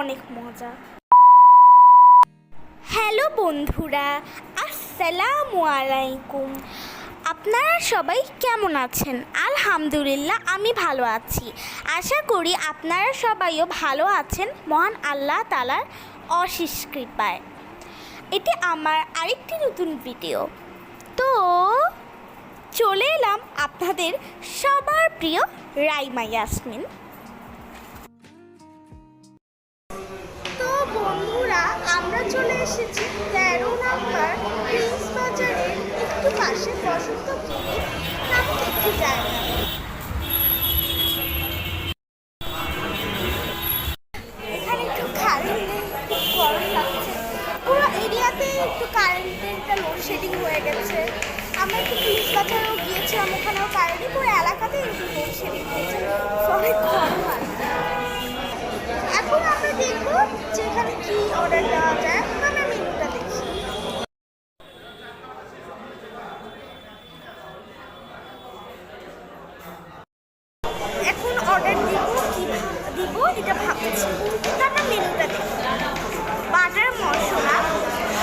অনেক মজা। হ্যালো বন্ধুরা, আসসালামু আলাইকুম। আপনারা সবাই কেমন আছেন? আলহামদুলিল্লাহ আমি ভালো আছি। আশা করি আপনারা সবাইও ভালো আছেন মহান আল্লাহ তাআলার অশেষ কৃপায়। এটি আমার আরেকটি নতুন ভিডিও। তো চলে এলাম আপনাদের সবার প্রিয় রাইমা ইয়াসমিন। তো বন্ধুরা, আমরা চলে এসেছি 13 নম্বর প্রিন্স বাজারের একটু পাশে বসন্ত ক্লিনিক নামক একটি জায়গা। এখানে একটু কারেন্ট নেই, খুব গরম লাগছে। পুরো এরিয়াতে একটু কারেন্টের একটা লোডশেডিং হয়ে গেছে। আমরা একটু প্রিন্স বাজারেও গিয়েছিলাম, ওখানেও কারেন্ট, পুরো এলাকাতে একটু লোডশেডিং হয়েছে, অনেক গরম লাগছে। এখন আমরা দেখবো যে এখানে কি অর্ডার দেওয়া যায়। আমরা মেনুটা দেখি। এখন অর্ডার দিব, কি দিব এটা ভাবছি। আমরা মেনুটা দেখি। বাটার মশলা,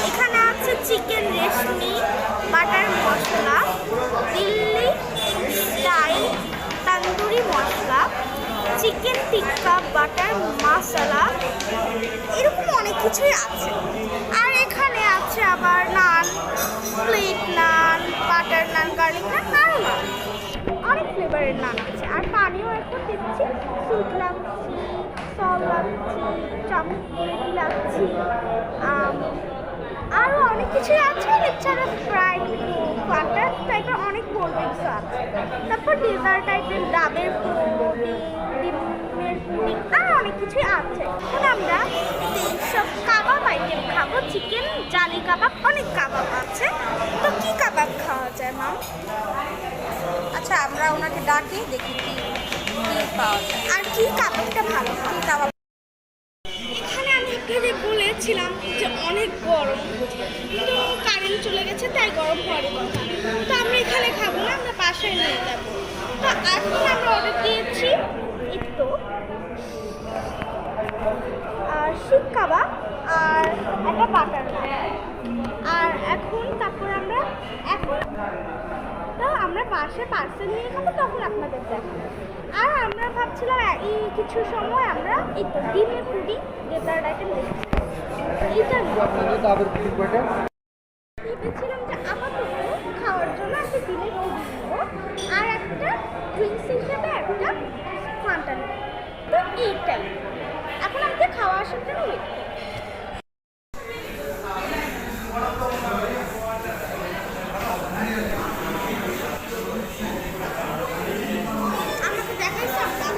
এখানে আছে চিকেন রেশমি বাটার মশলা, দিল্লি স্টাইল তন্দুরি মশলা, চিকেন টিক্কা বাটার মশলা, এরকম অনেক কিছুই আছে। আর এখানে আছে আবার নান, প্লেট নান, বাটার নান, গার্লিক নান, আরও নান, অনেক ফ্লেভারের নান আছে। আর পানিও এখন দিচ্ছি, সুইট লাচ্ছি, সল লাচ্ছি, চকলেট লাচ্ছি, আরও অনেক কিছুই আছে। এছাড়া ফ্রাইড ফাটা টাইপের অনেক কোল্ড ড্রিঙ্কসও আছে। তারপর ডেজার্ট টাইপের ডাবের ডিমের পুডিং, আর অনেক কিছুই আছে। এখন আমরা সব কাবাব আইটেম খাবো। চিকেন জালি কাবাব, অনেক কাবাব আছে। তো কি কাবাব খাওয়া যায় মা? আচ্ছা, আমরা ওনাকে ডাকি, দেখি কি পাওয়া যায়। আর কি কাবাবটা ভালো? কি কাবাব? এখানে আমি আপনাদের বলেছিলাম যে অনেক গরম, কিন্তু কারেন্ট চলে গেছে তাই গরম হওয়ার কথা। তো আমরা এখানে খাবো না, আমরা বাসায় নিয়ে যাবো। তো এখন আমরা অর্ডার দিয়েছি একটু শিক কাবাব আর একটা বাটার নান। আর এখন তারপর আমরা তো আমরা বাসায় পার্সেল নিয়ে খাবো, তখন আপনাদের দেখাবো। আর আমরা ভাবছিলাম এই কিছু সময় আমরা এই তো ডিমের পুডিং ডেজার্ট আইটেম দেখছি। এইটা ভেবেছিলাম যে আপাতত খাওয়ার জন্য একটা ডিমের পুডিং নেবো আর একটা ড্রিঙ্কস হিসেবে একটা ফান্টা নেবো। তো এইটাই এখন আমাদের খাওয়া আসার জন্য ওয়েট করবো। আমাকে দেখাইছে আমরা?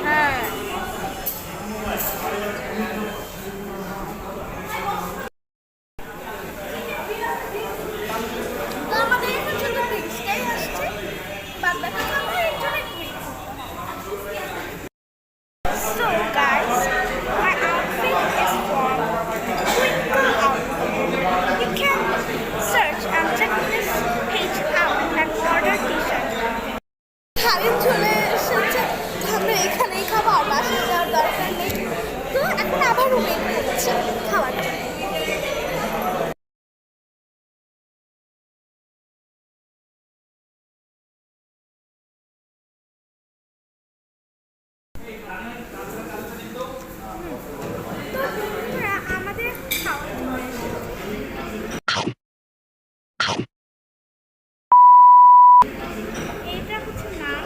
হ্যাঁ, তো আমাদের এখন শুধু ড্রিঙ্কসটাই আসছে, বাদ বাকি আমরা এর জন্য drinks. So guys, my outfit is from Twinkle Outfit. You can search and check this page out and order t-shirt. Current চলে এসেছে, আমরা এখানেই খাবো, আর বাসায় যাওয়ার দরকার নেই। তো এখন আবার ওয়েট করছি খাওয়ার জন্য। আমাদের খাওয়া চলে এসেছে। এটা হচ্ছে নান,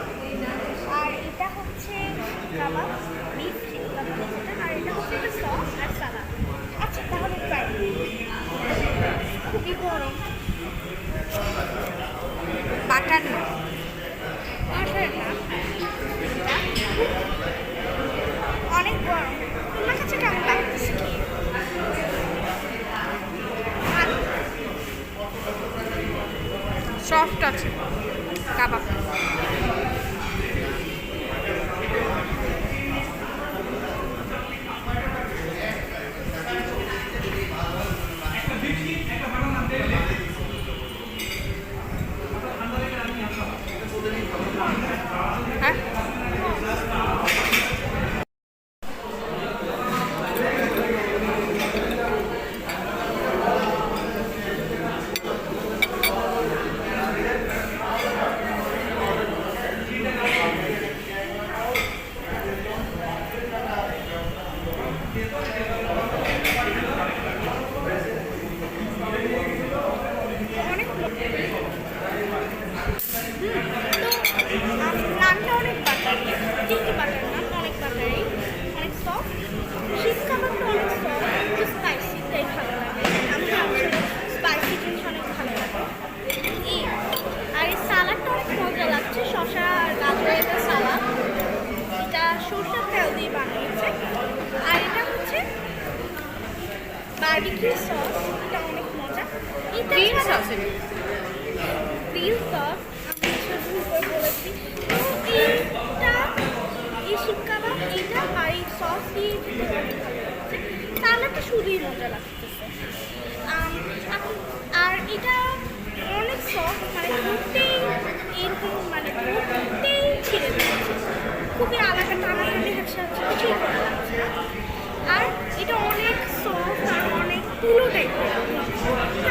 আর এটা হচ্ছে কাবাব, বিফ কাবাব যেটা, আর এটা হচ্ছে একটা সস আর সালাদ। আচ্ছা তাহলে ট্রাই করি। খুবই গরম। বাটার নান। বাটার নান, অনেক গরম। তোমার কাছে কেমন লাগতেছে কি? সফট আছে কাবাব। নানটা অনেক বাটারি, টিকি বাটার নান, অনেক বাটারি, অনেক সফট। শিক কাবাবটা অনেক সফট, একটু স্পাইসি, তাই ভালো লাগে। আমি আসলে স্পাইসি জিনিস অনেক ভালো লাগে। এই আর এই সালাডটা অনেক মজা লাগছে, শসা আর গাজরের একটা সালাদ। এটা সরষের তেল দিয়ে বানিয়েছে। আর এটা হচ্ছে বারবিকিউ সস, এটা অনেক মজা। এটা গ্রিন ছাড়া- সস গ্রিন সস আমি আসলে ভুল করে বলেছি। তো এইটা এই শিক কাবাব এইটা আর এই সস দিয়ে খেতে অনেক ভালো লাগছে। সালাডটা শুধুই মজা লাগতেছে। আর এটা অনেক সফট, মানে ধরতেই এরকম, মানে ধরতেই ছিঁড়ে যাচ্ছে। খুবই আলাদা টানাটানি হচ্ছে, কিছুই করা যাচ্ছে না। আর এটা অনেক সফট আর অনেক তুলো টাইপের।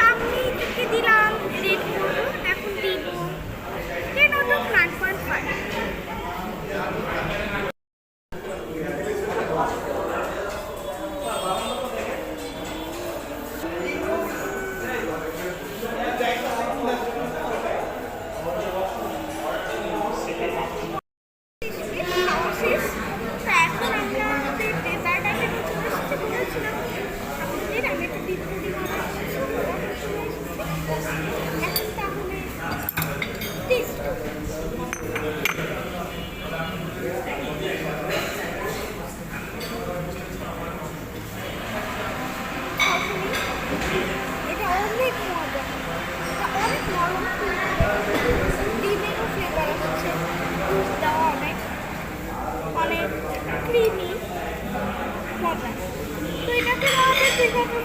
আমি এটাকে দিলাম রেড করবো, এখন দিব 10 out of 9.5। খাওয়া শেষ। তো এখন আমরা আমাদের ডেজার্ট আইটেমে চলে এসেছি, বলেছিলাম আপনাদের আমি একটা ডিপ পুডিং অর্ডার করেছি, order চলে এসেছে। এখন তাহলে টেস্ট এটা অনেক মজা, এটা অনেক নরম, ডিমেরও ফ্লেভার হচ্ছে, দুধ দেওয়া অনেক অনেক ক্রিমি, মজা। তো এটাকে আমাদের যেভাবে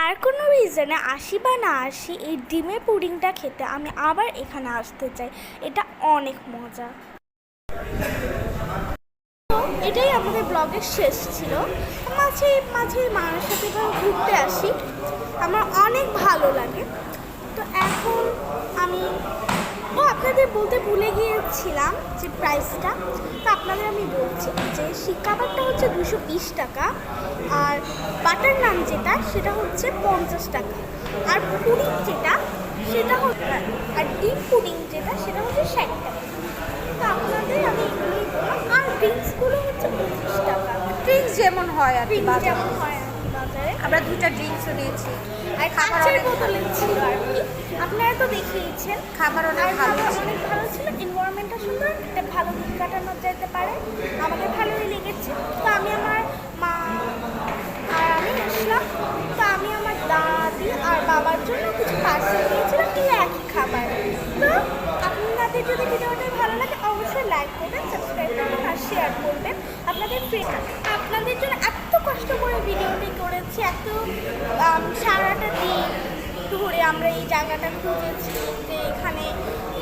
আর কোনো রিজনে আসি বা না আসি, এই ডিমের পুডিংটা খেতে আমি আবার এখানে আসতে চাই, এটা অনেক মজা। তো এটাই আমাদের ব্লগের শেষ ছিল। মাঝে মাঝে মায়ের সাথে এবার ঘুরতে আসি, আমার অনেক ভালো লাগে। তো এখন আমি আপনাদের বলতে ভুলে গিয়েছিলাম যে প্রাইসটা, তো আপনাদের আমি বলছি যে শিক কাবাবটা হচ্ছে 220 টাকা, আর বাটার নান যেটা সেটা হচ্ছে 50 টাকা, আর পুডিং যেটা সেটা হচ্ছে, আর ডিম পুডিং যেটা সেটা হচ্ছে 60 টাকা। তো আপনাদের আমি এগুলোই বললাম। আর ড্রিঙ্কসগুলো হচ্ছে 25 টাকা, ড্রিঙ্কস যেমন হয় আর কি ড্রিঙ্কস বাজারে। যেমন হয় আর কি বাজারে। আমরা 2টা ড্রিঙ্কসও নিয়েছি, আর খাবার কাঁচের অনেক বোতলে ছিল আর কি, আপনারা তো দেখিয়েছেন। খাবার অনেক আর ভালো খাবার ছিল। অনেক ভালো ছিল, এনভায়রনমেন্টটা সুন্দর, একটা ভালো দিন কাটানো যেতে পারে, আমাদের ভালোই লেগেছে। তো আমি আমার মা আর আমি আসলাম। তো আমি আমার দাদি আর বাবার জন্য কিছু পার্সেল নিয়েছিলাম, এই একই খাবার। তো আপনাদের যদি ভিডিওটা ভালো লাগে অবশ্যই লাইক করবেন, সাবস্ক্রাইব করবেন আর শেয়ার করবেন আপনাদের ফ্রেন্ড। আপনাদের জন্য এত কষ্ট করে ভিডিওটি করেছি, এত সারাটা দিন ধরে আমরা এই জায়গাটা খুঁজেছি যে এখানে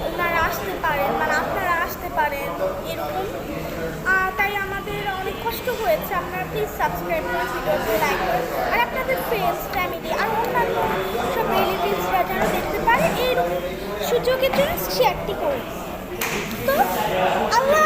ওনারা আসতে পারেন, মানে আপনারা আসতে পারেন এরকম। তাই আমাদের অনেক কষ্ট হয়েছে। আপনারা প্লিজ সাবস্ক্রাইব করে ভিডিওতে লাইক করেন, আর আপনাদের ফ্রেন্ডস, ফ্যামিলি আর অন্যান্য সব রিলেটিভসরা যেন দেখতে পারে এইরকম সুযোগের জন্য শেয়ারটি করুন। তো আল্লাহ